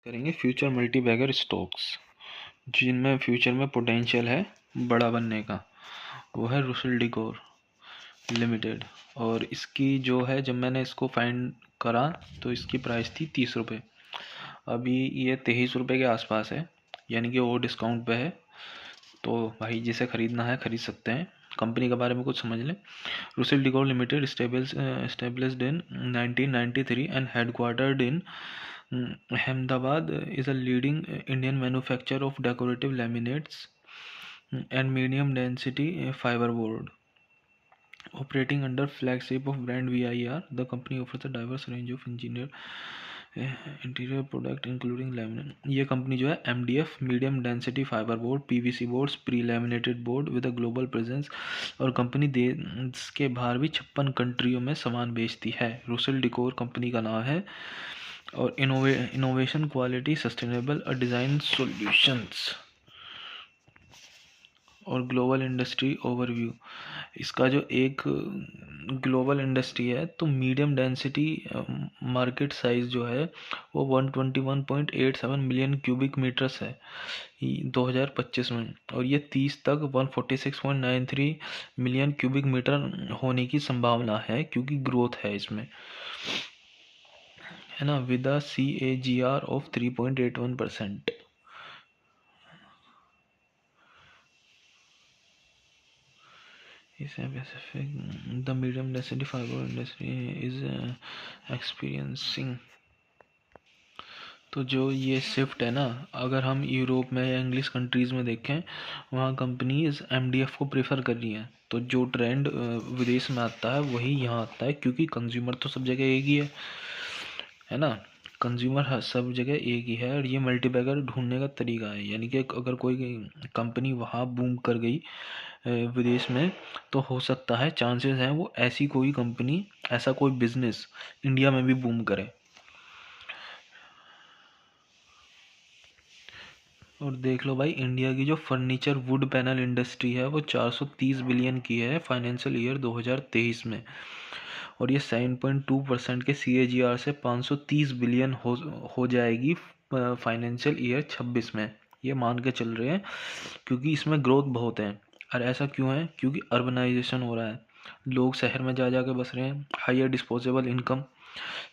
करेंगे future multibagger stocks जिनमें future में पोटेंशियल है बड़ा बनने का। वो है रुसेल डिकोर लिमिटेड। और इसकी जो है, जब मैंने इसको फाइंड करा तो इसकी प्राइस थी 30 रुपये। अभी ये 23 रुपये के आसपास है, यानी कि वो डिस्काउंट पे है। तो भाई जिसे ख़रीदना है ख़रीद सकते हैं। कंपनी के बारे में कुछ समझ लें। Russell डिकोर limited established in 1993 and headquartered in Ahmedabad, is a leading Indian manufacturer of decorative laminates and medium density fiberboard. Operating under flagship of brand VIR, the company offers a diverse range of engineered interior product including laminate. ये company जो है MDF medium density fibre board, PVC boards, pre laminated board with a global presence. और company देश के बाहर भी 56 कंट्रियों में सामान बेचती है। रुसेल डिकोर कंपनी का नाम है। और innovation, quality, sustainable design solutions और ग्लोबल इंडस्ट्री ओवरव्यू। इसका जो एक ग्लोबल इंडस्ट्री है, तो मीडियम डेंसिटी मार्केट साइज जो है वो 121.87 मिलियन क्यूबिक मीटर्स है 2025 में। और ये 30 तक 146.93 मिलियन क्यूबिक मीटर होने की संभावना है, क्योंकि ग्रोथ है इसमें, है ना, with a CAGR of 3.81%। The medium density fiber industry is experiencing। तो जो ये शिफ्ट है ना, अगर हम यूरोप में या इंग्लिश कंट्रीज़ में देखें, वहाँ कंपनीज MDF को प्रेफर कर रही हैं। तो जो ट्रेंड विदेश में आता है वही यहाँ आता है, क्योंकि कंज्यूमर तो सब जगह एक ही है ना। कंज्यूमर सब जगह एक ही है, और ये मल्टीबैगर ढूंढने का तरीका है। यानी कि अगर कोई कंपनी वहाँ बूम कर गई विदेश में, तो हो सकता है, चांसेस हैं वो ऐसी कोई कंपनी, ऐसा कोई बिजनेस इंडिया में भी बूम करे। और देख लो भाई, इंडिया की जो फर्नीचर वुड पैनल इंडस्ट्री है वो 430 बिलियन की है फाइनेंशियल ईयर 2023 में। और ये 7.2% के CAGR से 530 बिलियन हो जाएगी फाइनेंशियल ईयर 26 में। ये मान के चल रहे हैं, क्योंकि इसमें ग्रोथ बहुत है। और ऐसा क्यों है? क्योंकि अर्बनाइजेशन हो रहा है, लोग शहर में जा के बस रहे हैं, हायर डिस्पोजेबल इनकम,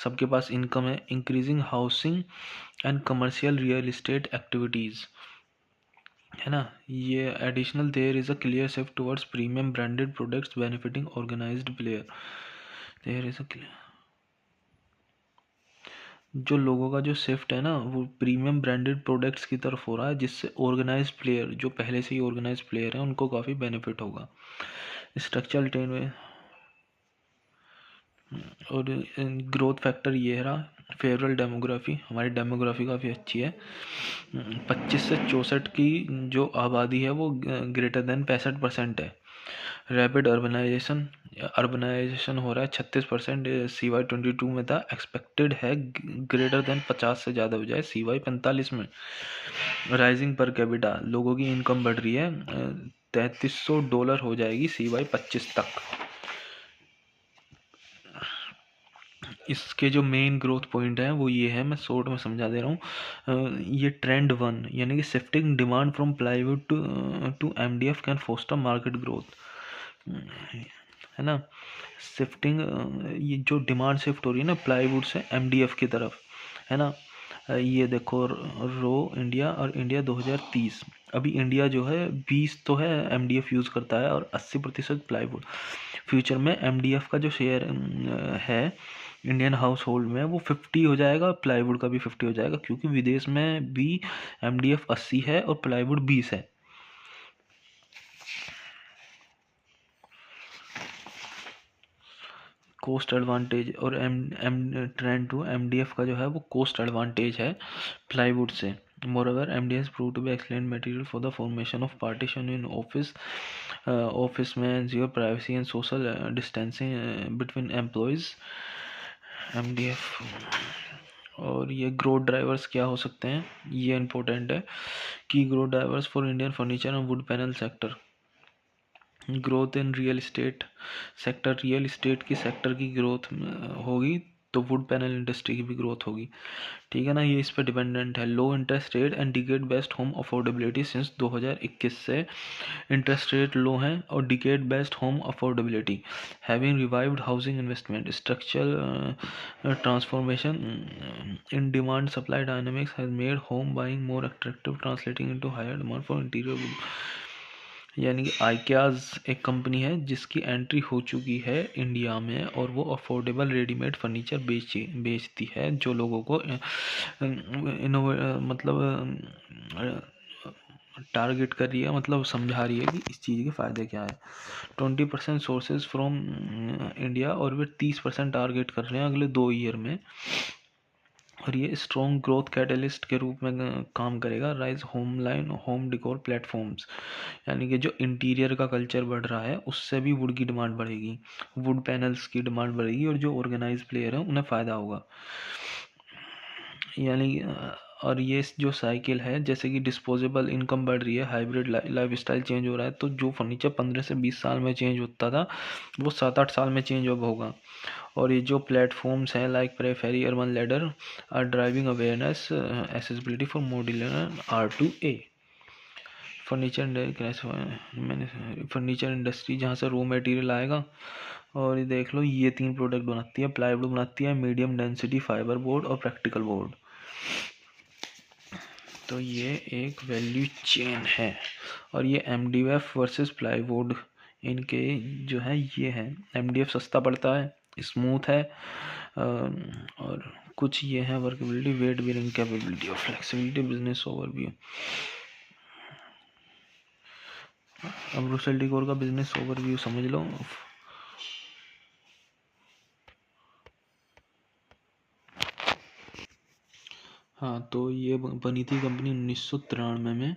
सबके पास इनकम है, increasing housing and commercial real estate activities, है ना। ये additional there is a clear shift towards premium branded products benefiting organised player. There is a clear, जो लोगों का जो शिफ्ट है ना, वो प्रीमियम ब्रांडेड प्रोडक्ट्स की तरफ हो रहा है, जिससे ऑर्गेनाइज प्लेयर, जो पहले से ही ऑर्गेनाइज प्लेयर हैं, उनको काफ़ी बेनिफिट होगा। स्ट्रक्चरल टेन में और ग्रोथ फैक्टर ये रहा। फेवरल डेमोग्राफी, हमारी डेमोग्राफी काफ़ी अच्छी है। 25 से 64 की जो आबादी है वो ग्रेटर देन 65% है। रैपिड अर्बनाइजेशन, अर्बनाइजेशन हो रहा है 36%, CY 22 में था। एक्सपेक्टेड है ग्रेटर देन 50 से ज़्यादा हो जाए CY 45 में। राइजिंग पर कैपिटा, लोगों की इनकम बढ़ रही है, $3300 हो जाएगी CY 25 तक। इसके जो मेन ग्रोथ पॉइंट है वो ये है, मैं शॉर्ट में समझा दे रहा हूँ। ये ट्रेंड 1, यानी कि shifting demand from plywood to MDF can foster market growth, है ना। शिफ्टिंग, ये जो डिमांड शिफ्ट हो रही है ना प्लाईवुड से MDF की तरफ, है ना। ये देखो, रो इंडिया और इंडिया 2030, अभी इंडिया जो है 20 तो है MDF यूज़ करता है और 80% प्लाईवुड। फ्यूचर में MDF का जो शेयर है इंडियन हाउस होल्ड में, वो 50 हो जाएगा, प्लाईवुड का भी 50 हो जाएगा, क्योंकि विदेश में भी MDF 80 है और प्लाईवुड 20 है। कोस्ट एडवांटेज, और ट्रेंड टू MDF का जो है वो कोस्ट एडवांटेज है प्लाईवुड से। Moreover MDF prove to be excellent material for the formation of partition in office में, ensure privacy and social distancing between employees. MDF और ये ग्रोथ ड्राइवर्स क्या हो सकते हैं, ये इम्पोर्टेंट है कि growth drivers for Indian furniture and would panel sector. Growth in real estate sector, real estate की सेक्टर की ग्रोथ होगी तो वुड पैनल इंडस्ट्री की भी ग्रोथ होगी, ठीक है ना। ये इस पर डिपेंडेंट है। Low interest rate and decade best home affordability since 2021 से इंटरेस्ट रेट लो हैं और decade best home affordability, having revived housing investment, structural transformation in demand supply dynamics has made home buying more attractive, translating into higher demand for interior. यानी कि आइकियाज एक company है जिसकी entry हो चुकी है इंडिया में और वो अफोर्डेबल रेडीमेड फर्नीचर बेचती है, जो लोगों को मतलब टारगेट कर रही है, मतलब समझा रही है कि इस चीज़ के फ़ायदे क्या है। 20% सोर्सेज फ्रॉम इंडिया और वे 30% टारगेट कर रहे हैं अगले 2 ईयर में, और ये स्ट्रॉन्ग ग्रोथ कैटलिस्ट के रूप में काम करेगा। Rise home line home डिकोर platforms, यानी कि जो इंटीरियर का कल्चर बढ़ रहा है उससे भी वुड की डिमांड बढ़ेगी, वुड पैनल्स की डिमांड बढ़ेगी और जो ऑर्गेनाइज प्लेयर हैं उन्हें फ़ायदा होगा। यानी और ये जो साइकिल है, जैसे कि डिस्पोजेबल इनकम बढ़ रही है, हाइब्रिड लाइफ स्टाइल चेंज हो रहा है, तो जो फर्नीचर 15 से 20 साल में चेंज होता था वो 7-8 साल में चेंज अब होगा। और ये जो प्लेटफॉर्म्स हैं like Pepperfry, Urban Ladder are driving awareness accessibility for modular R2A। Furniture industry जहाँ से रॉ मटेरियल आएगा, और ये देख लो ये 3 प्रोडक्ट बनाती है, प्लाईवुड बनाती है, मीडियम डेंसिटी फाइबर बोर्ड और प्रैक्टिकल बोर्ड। तो ये एक वैल्यू चेन है। और ये MDF वर्सेस प्लाईवुड, इनके जो है ये है, MDF सस्ता पड़ता है, स्मूथ है, और कुछ ये है वर्केबिलिटी, वेट बेयरिंग कैपेबिलिटी और फ्लेक्सिबिलिटी। Business overview. अब रुसेल डिकोर का बिजनेस ओवरव्यू समझ लो। हाँ, तो ये बनी थी कंपनी 1993 में,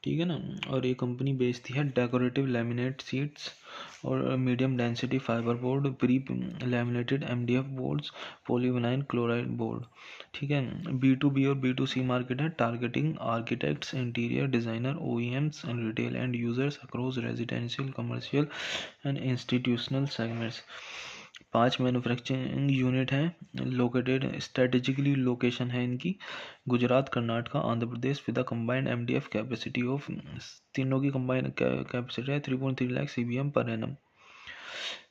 ठीक है ना। और ये कंपनी बेचती है डेकोरेटिव लैमिनेट सीट्स और medium density fibre board, pre laminated MDF boards, polyvinyl chloride board, ठीक है। B2B और B2C मार्केट है, targeting architects, interior designer, OEMs and retail end users across residential, commercial and institutional segments. 5 manufacturing unit हैं, located strategically location है इनकी Gujarat, Karnataka, Andhra Pradesh, with combined MDF capacity of, तीनों की combined capacity है 3.3 लाख CBM पर annum,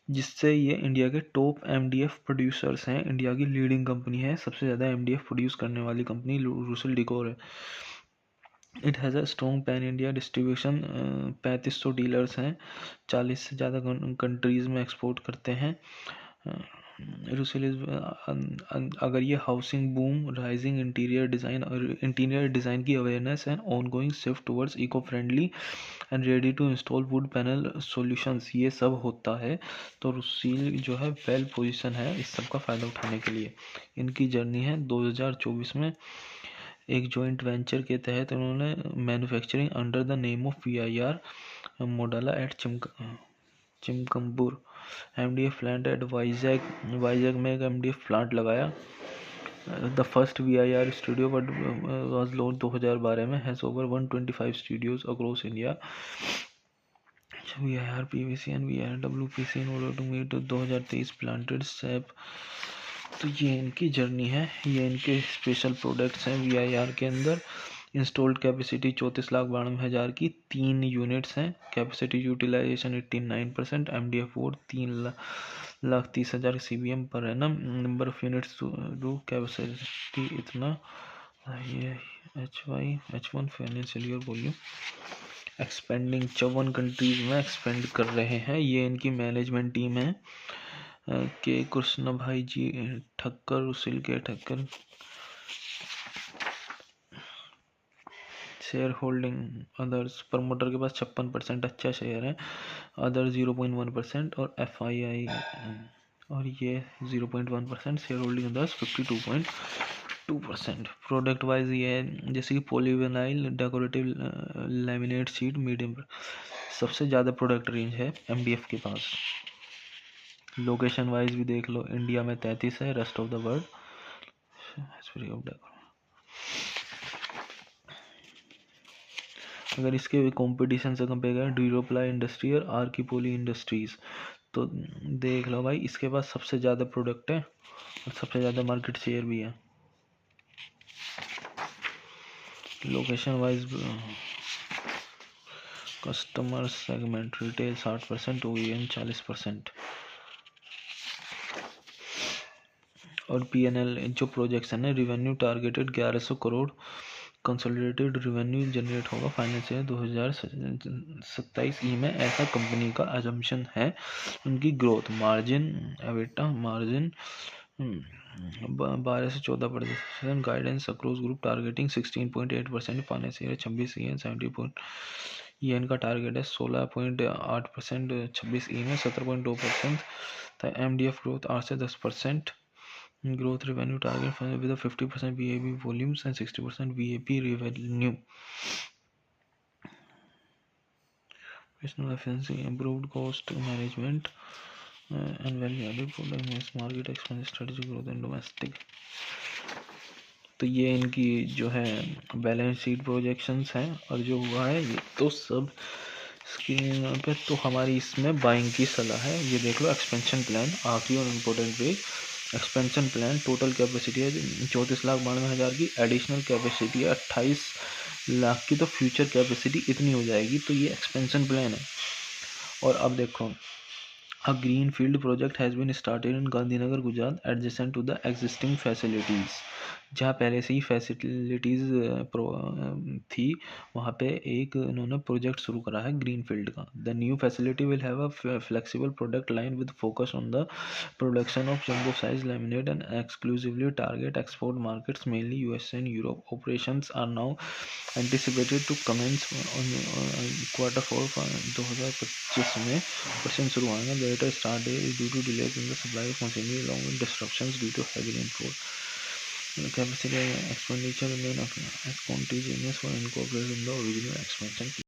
जिससे ये इंडिया के टॉप MDF प्रोड्यूसर्स हैं। इंडिया की लीडिंग कंपनी है, सबसे ज़्यादा MDF प्रोड्यूस करने वाली कंपनी रुसेल डिकोर है। It has a strong pan India distribution, 3500 dealers हैं, 40 से ज़्यादा कंट्रीज़ में एक्सपोर्ट करते हैं। रुसेल अगर ये housing boom, rising interior design और इंटीरियर डिज़ाइन की awareness and ongoing shift towards eco friendly and ready to install wood panel solutions, ये सब होता है, तो रुसेल जो है वेल पोजीशन है इस सब का फ़ायदा उठाने के लिए। इनकी जर्नी है 2024 में एक जॉइंट वेंचर के तहत उन्होंने manufacturing under the name of VIR मोडाला एट चिमकम्बुर MDF प्लांट एट वाइजैग में एक MDF प्लांट लगाया। The first VIR studio but was launch 2012 में, has over 125 studios across India. VIR PVC and VIR WPC in order to meet 2023 planted sap. तो ये इनकी journey है, ये इनके स्पेशल प्रोडक्ट्स हैं VIR के अंदर। इंस्टॉल्ड कैपेसिटी 34,92,000 की, 3 यूनिट्स हैं, capacity utilisation 89%, MDF board 3,30,000 CBM पर annum, number of units to capacity इतना, ये H1 financial year volume expanding 54 countries में एक्सपेंड कर रहे हैं। ये इनकी मैनेजमेंट टीम है, के कृष्ण भाई जी ठक्कर, रुसेल के Thakkar. Share holding others, promoter के पास 56%, अच्छा शेयर है, अदर 0.1% और FII और ये 0.1%, share holding others 52.2%। Product wise ये है जैसे कि polyvinyl decorative laminate sheet medium, सबसे ज़्यादा प्रोडक्ट रेंज है MDF के पास। लोकेशन वाइज भी देख लो, इंडिया में 33 है, रेस्ट ऑफ द वर्ल्ड। अगर इसके कंपटीशन से कंपेयर करें ड्यूरोप्लाई इंडस्ट्री और आर की पोली इंडस्ट्रीज़, तो देख लो भाई इसके पास सबसे ज़्यादा प्रोडक्ट है और सबसे ज़्यादा मार्केट शेयर भी है। Location wise customer segment retail 60%, OEM 40%। और PNL जो प्रोजेक्शन है, revenue targeted 1100 crore consolidated revenue generate होगा फाइनेंशियल 2027 ई में, ऐसा कंपनी का अजम्पशन है। उनकी ग्रोथ मार्जिन, एबिटा मार्जिन 12 से 14%, guidance across group targeting 16.8% financial 26 ई 70 ये इनका टारगेट है। 16.8% 26 ई में, 17.2% MDF ग्रोथ 8 से 10%। Growth revenue target with a 50% VAB volumes and 60% VAP revenue. Operational efficiency, improved cost management, and value added product market expansion, strategic growth and domestic. तो ये इनकी जो है बैलेंस शीट प्रोजेक्शंस हैं, और जो हुआ है ये तो सब स्क्रीन पे। तो हमारी इसमें बाइंग की सलाह है। ये देख लो एक्सपेंशन प्लान, आखिरी और important page. Expansion plan total capacity है 34,92,000 की, एडिशनल कैपेसिटी है 28 लाख की। तो फ्यूचर कैपेसिटी इतनी हो जाएगी। तो ये एक्सपेंशन प्लान है। और अब देखो, a green field project has been started in Gandhinagar Gujarat adjacent to the existing facilities. जहाँ पहले से ही फैसिलिटीज़ थी, वहाँ पे एक इन्होंने प्रोजेक्ट शुरू करा है ग्रीन फील्ड का। The new facility will have a flexible product line with focus on the production of jumbo size laminate and exclusively target export markets mainly US and Europe. Operations are now anticipated to commence on Q4 2025 में operation शुरू होंगे। The later start date is due to delays in the supply of machinery along with disruptions due to heavy rainfall. Capacity expenditure remain as continuous for incorporated in the original expansion.